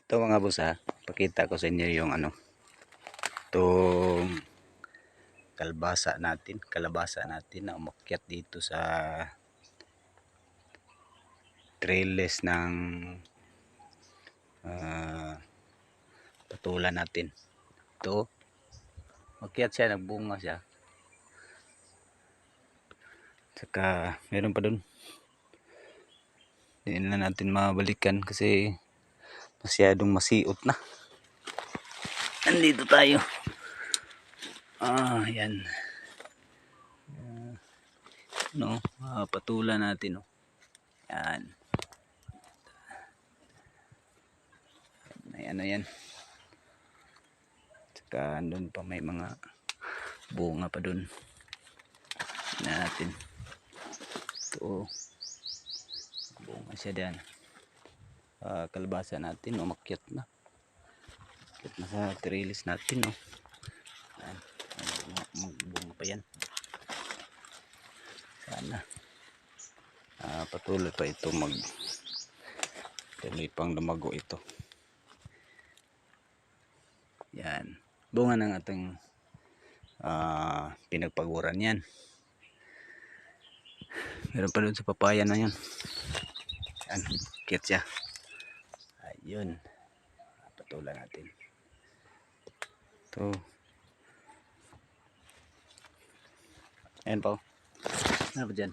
Ito mga boss pakita ko sa inyo yung itong kalabasa natin na umakyat dito sa trellis ng patulan natin. Ito, umakyat siya, nagbunga siya. Saka meron pa dun. Hindi na natin mabalikan kasi masyadong masiot na. Nandito tayo. Yan. Patulan natin. Yan. Ayan, ayan. Saka andun pa may mga bunga pa dun. Natin. Ito. Bunga siya dyan. Kalabasa natin umakyat na. Umakyat na sa trellis natin. Ayan. Magbunga pa yan. Sana. Patuloy pa ito tuloy pang lumago ito. Yan. Bunga ng ating pinagpaguran yan. Meron pa doon sa papaya na yan. Yan. Kit siya. Ayun. Patulan natin. Ito. Ayan po. Ano ba dyan?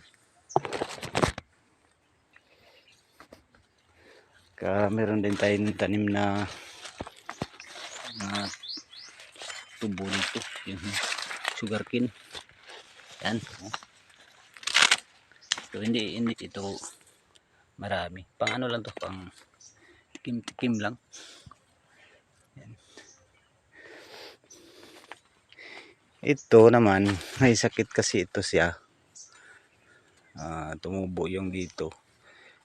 Meron din tayong tanim na tubo nito. Yung sugarcane. Yan. So, hindi ito marami. Pang ano lang to, pang tikim-tikim lang. Yan. Ito naman, may sakit kasi ito siya. Tumubo yung dito.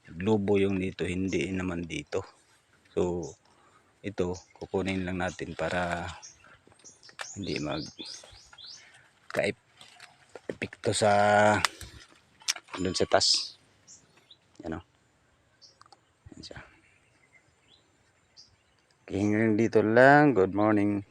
Lubo yung dito, hindi naman dito. So, ito, kukunin lang natin para hindi magka-epekto sa doon sa tas. Yan o. Yan siya. Hanggang dito lang. Good morning.